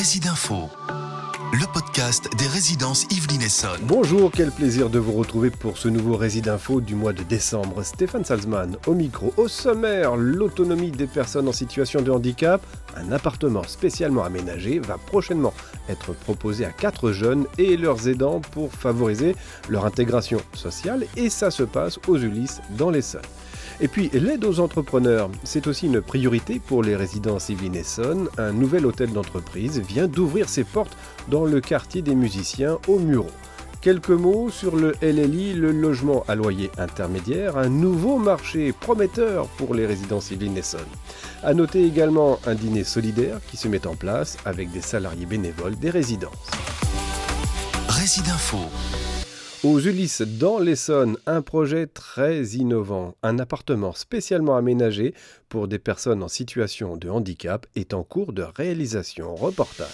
Résidinfo, le podcast des résidences Yvelines Essonnes. Bonjour, quel plaisir de vous retrouver pour ce nouveau Résidinfo du mois de décembre. Stéphane Salzman au micro. Au sommaire, l'autonomie des personnes en situation de handicap. Un appartement spécialement aménagé va prochainement être proposé à 4 jeunes et leurs aidants pour favoriser leur intégration sociale, et ça se passe aux Ulysses dans l'Essonne. Et puis l'aide aux entrepreneurs, c'est aussi une priorité pour les résidences Yvelines Essonnes. Un nouvel hôtel d'entreprise vient d'ouvrir ses portes dans le quartier des musiciens aux Mureaux. Quelques mots sur le LLI, le logement à loyer intermédiaire, un nouveau marché prometteur pour les résidences Yvelines Essonnes. À noter également un dîner solidaire qui se met en place avec des salariés bénévoles des résidences. Résidinfo. Aux Ulysses dans l'Essonne, un projet très innovant. Un appartement spécialement aménagé pour des personnes en situation de handicap est en cours de réalisation. Reportage.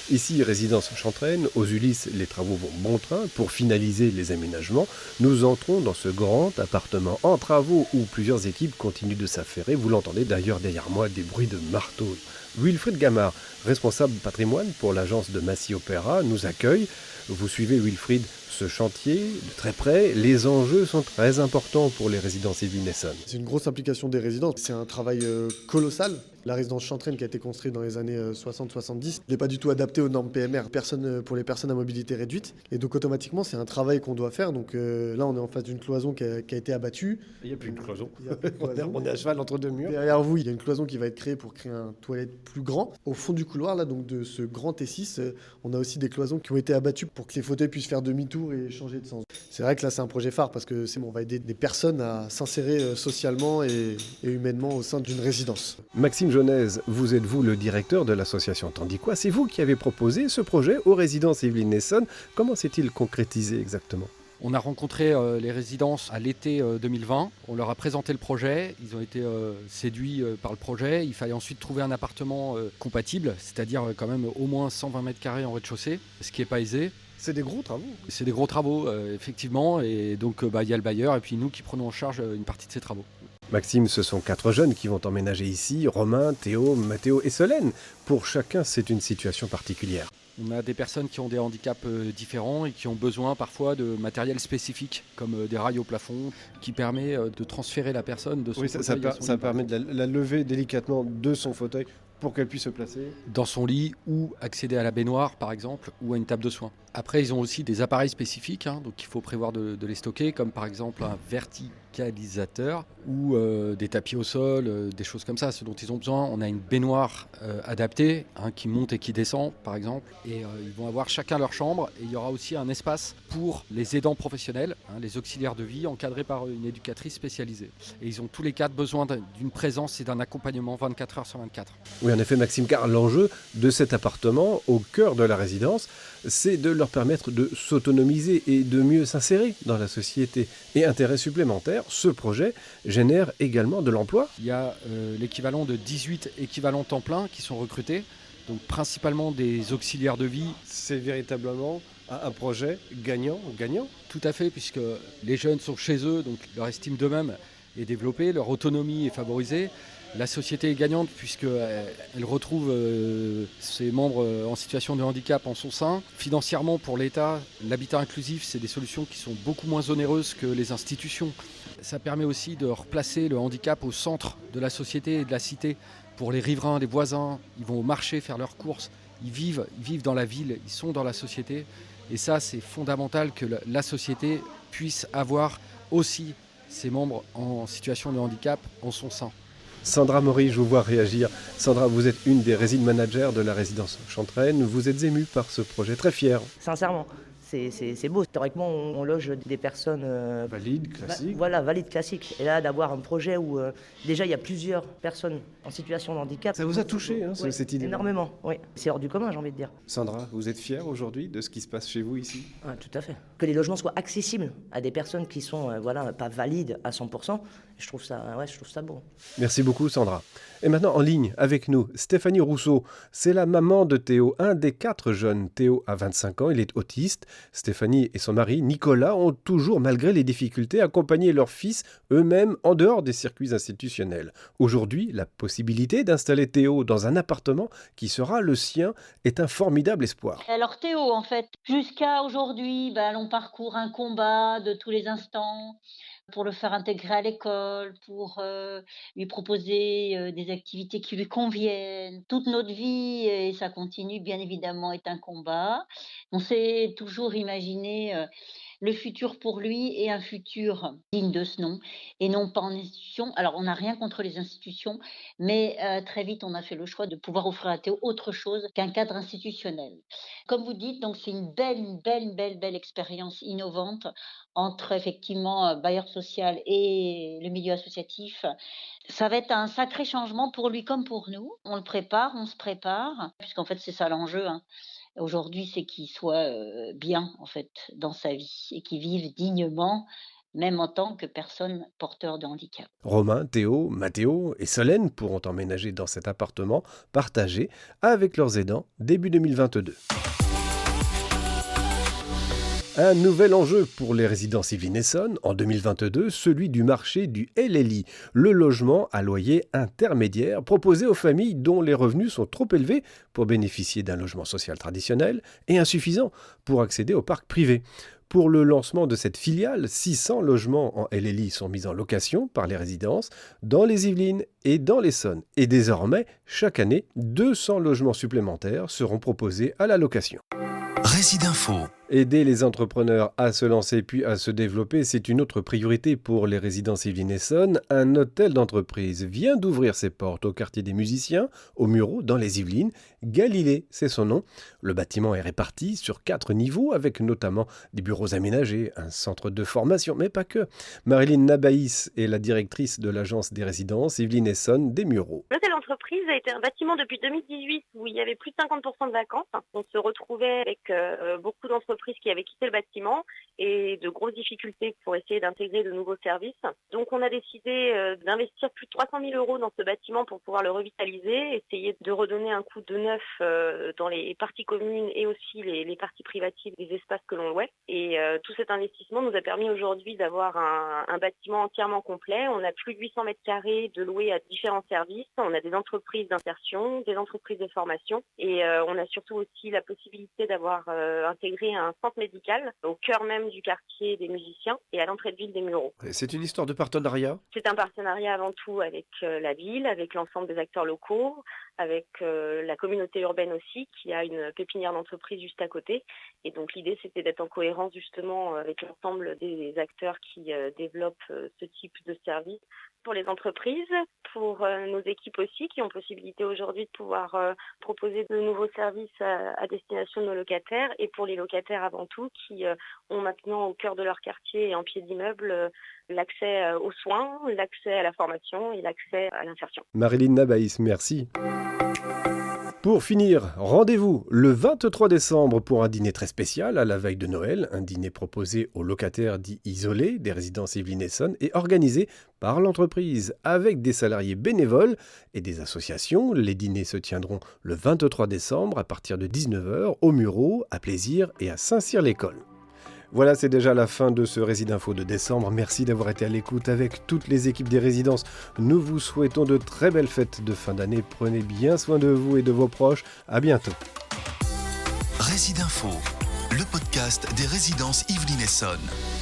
Ici, résidence Chantraine, aux Ulysses, les travaux vont bon train. Pour finaliser les aménagements, nous entrons dans ce grand appartement en travaux où plusieurs équipes continuent de s'affairer. Vous l'entendez d'ailleurs derrière moi, des bruits de marteau. Wilfried Gamard, responsable patrimoine pour l'agence de Massy Opéra, nous accueille. Vous suivez, Wilfried, ce chantier de très près. Les enjeux sont très importants pour les résidences Yvelines Essonnes. C'est une grosse implication des résidents. C'est un travail colossal. La résidence Chantraine qui a été construite dans les années 60-70 n'est pas du tout adaptée aux normes PMR, pour les personnes à mobilité réduite. Et donc automatiquement, c'est un travail qu'on doit faire. Donc là, on est en face d'une cloison qui a été abattue. Il n'y a plus de cloison. On est à cheval entre deux murs. Derrière vous, il y a une cloison qui va être créée pour créer un toilette plus grand. Au fond du couloir, là, donc de ce grand T6, on a aussi des cloisons qui ont été abattues pour que les fauteuils puissent faire demi-tour et changer de sens. C'est vrai que là, c'est un projet phare parce que on va aider des personnes à s'insérer socialement et humainement au sein d'une résidence. Maxime Genèse, vous êtes le directeur de l'association Tandiquois. C'est vous qui avez proposé ce projet aux résidences Yvelines Essonnes. Comment s'est-il concrétisé exactement ? On a rencontré les résidences à l'été 2020, on leur a présenté le projet, ils ont été séduits par le projet. Il fallait ensuite trouver un appartement compatible, c'est-à-dire quand même au moins 120 mètres carrés en rez-de-chaussée, ce qui n'est pas aisé. C'est des gros travaux. C'est des gros travaux, effectivement, et donc il y a le bailleur et puis nous qui prenons en charge une partie de ces travaux. Maxime, ce sont 4 jeunes qui vont emménager ici, Romain, Théo, Mathéo et Solène. Pour chacun, c'est une situation particulière. On a des personnes qui ont des handicaps différents et qui ont besoin parfois de matériel spécifique, comme des rails au plafond, qui permet de transférer la personne de son fauteuil à son ça lit, permet de la lever délicatement de son fauteuil pour qu'elle puisse se placer. dans son lit, ou accéder à la baignoire par exemple, ou à une table de soins. Après, ils ont aussi des appareils spécifiques, donc il faut prévoir de les stocker, comme par exemple un verticalisateur ou des tapis au sol, des choses comme ça, ce dont ils ont besoin. On a une baignoire adaptée, qui monte et qui descend par exemple, et ils vont avoir chacun leur chambre, et il y aura aussi un espace pour les aidants professionnels, les auxiliaires de vie, encadrés par une éducatrice spécialisée. Et ils ont tous les 4 besoin d'une présence et d'un accompagnement 24 heures sur 24. Oui, en effet, Maxime, car l'enjeu de cet appartement, au cœur de la résidence, c'est de leur permettre de s'autonomiser et de mieux s'insérer dans la société. Et intérêt supplémentaire, ce projet génère également de l'emploi. Il y a l'équivalent de 18 équivalents temps plein qui sont recrutés, donc principalement des auxiliaires de vie. C'est véritablement un projet gagnant-gagnant. Tout à fait, puisque les jeunes sont chez eux, donc leur estime d'eux-mêmes est développée, leur autonomie est favorisée. La société est gagnante puisqu'elle retrouve ses membres en situation de handicap en son sein. Financièrement, pour l'État, l'habitat inclusif, c'est des solutions qui sont beaucoup moins onéreuses que les institutions. Ça permet aussi de replacer le handicap au centre de la société et de la cité. Pour les riverains, les voisins, ils vont au marché faire leurs courses, ils vivent dans la ville, ils sont dans la société. Et ça, c'est fondamental que la société puisse avoir aussi ses membres en situation de handicap en son sein. Sandra Maury, je vous vois réagir. Sandra, vous êtes une des résident managers de la résidence Chantraine. Vous êtes émue par ce projet, très fière. Sincèrement, c'est beau. Théoriquement, on loge des personnes Valide, classique. valides, classiques. Et là, d'avoir un projet où déjà il y a plusieurs personnes en situation de handicap. Ça vous a touché, Ouais, cette idée? énormément, oui. C'est hors du commun, j'ai envie de dire. Sandra, vous êtes fière aujourd'hui de ce qui se passe chez vous ici? Ouais, tout à fait. Que les logements soient accessibles à des personnes qui sont pas valides à 100%, je trouve ça beau. Merci beaucoup, Sandra. Et maintenant, en ligne avec nous, Stéphanie Rousseau. C'est la maman de Théo, un des 4 jeunes. Théo a 25 ans, il est autiste. Stéphanie et son mari, Nicolas, ont toujours, malgré les difficultés, accompagné leurs fils eux-mêmes en dehors des circuits institutionnels. Aujourd'hui, la possibilité d'installer Théo dans un appartement qui sera le sien est un formidable espoir. Alors Théo, en fait, jusqu'à aujourd'hui, l'on parcourt un combat de tous les instants pour le faire intégrer à l'école, pour lui proposer des activités qui lui conviennent. Toute notre vie, et ça continue bien évidemment, est un combat. On s'est toujours imaginé le futur pour lui et un futur digne de ce nom et non pas en institution. Alors on n'a rien contre les institutions, mais très vite on a fait le choix de pouvoir offrir à Théo autre chose qu'un cadre institutionnel. Comme vous dites, donc c'est une belle expérience innovante entre effectivement bailleur social et le milieu associatif. Ça va être un sacré changement pour lui comme pour nous. On le prépare, on se prépare, puisqu'en fait c'est ça l'enjeu, hein. Aujourd'hui, c'est qu'il soit bien en fait dans sa vie et qu'il vive dignement, même en tant que personne porteur de handicap. Romain, Théo, Mathéo et Solène pourront emménager dans cet appartement partagé avec leurs aidants début 2022. Un nouvel enjeu pour les résidences Yvelines Essonnes en 2022, celui du marché du LLI, le logement à loyer intermédiaire proposé aux familles dont les revenus sont trop élevés pour bénéficier d'un logement social traditionnel et insuffisant pour accéder au parc privé. Pour le lancement de cette filiale, 600 logements en LLI sont mis en location par les résidences dans les Yvelines et dans l'Essonne. Et désormais, chaque année, 200 logements supplémentaires seront proposés à la location. Résidinfo. Aider les entrepreneurs à se lancer puis à se développer, c'est une autre priorité pour les résidences Yvelines Essonnes. Un hôtel d'entreprise vient d'ouvrir ses portes au quartier des musiciens, au Mureau, dans les Yvelines. Galilée, c'est son nom. Le bâtiment est réparti sur 4 niveaux, avec notamment des bureaux aménagés, un centre de formation, mais pas que. Marilyn Nabaïs est la directrice de l'agence des résidences Yvelines Essonnes des Mureaux. L'hôtel d'entreprise a été un bâtiment depuis 2018 où il y avait plus de 50% de vacances. On se retrouvait avec beaucoup d'entreprises qui avaient quitté le bâtiment et de grosses difficultés pour essayer d'intégrer de nouveaux services. Donc on a décidé d'investir plus de 300 000 euros dans ce bâtiment pour pouvoir le revitaliser, essayer de redonner un coup de neuf dans les parties communes et aussi les parties privatives des espaces que l'on louait. Et tout cet investissement nous a permis aujourd'hui d'avoir un bâtiment entièrement complet. On a plus de 800 mètres carrés de louer à différents services. On a des entreprises d'insertion, des entreprises de formation et on a surtout aussi la possibilité d'avoir intégré un centre médical au cœur même du quartier des musiciens et à l'entrée de ville des Mureaux. C'est une histoire de partenariat ? C'est un partenariat avant tout avec la ville, avec l'ensemble des acteurs locaux, avec la communauté urbaine aussi, qui a une pépinière d'entreprise juste à côté. Et donc l'idée, c'était d'être en cohérence justement avec l'ensemble des acteurs qui développent ce type de service pour les entreprises, pour nos équipes aussi, qui ont possibilité aujourd'hui de pouvoir proposer de nouveaux services à destination de nos locataires, et pour les locataires avant tout, qui ont maintenant au cœur de leur quartier et en pied d'immeuble l'accès aux soins, l'accès à la formation et l'accès à l'insertion. Marilyn Nabaïs, merci. Pour finir, rendez-vous le 23 décembre pour un dîner très spécial à la veille de Noël, un dîner proposé aux locataires dits isolés des résidences Yvelines Essonnes et organisé par l'entreprise avec des salariés bénévoles et des associations. Les dîners se tiendront le 23 décembre à partir de 19h au Mureau, à Plaisir et à Saint-Cyr-l'École. Voilà, c'est déjà la fin de ce Résidinfo de décembre. Merci d'avoir été à l'écoute avec toutes les équipes des résidences. Nous vous souhaitons de très belles fêtes de fin d'année. Prenez bien soin de vous et de vos proches. À bientôt. Résidinfo, le podcast des résidences Yvelines Essonnes.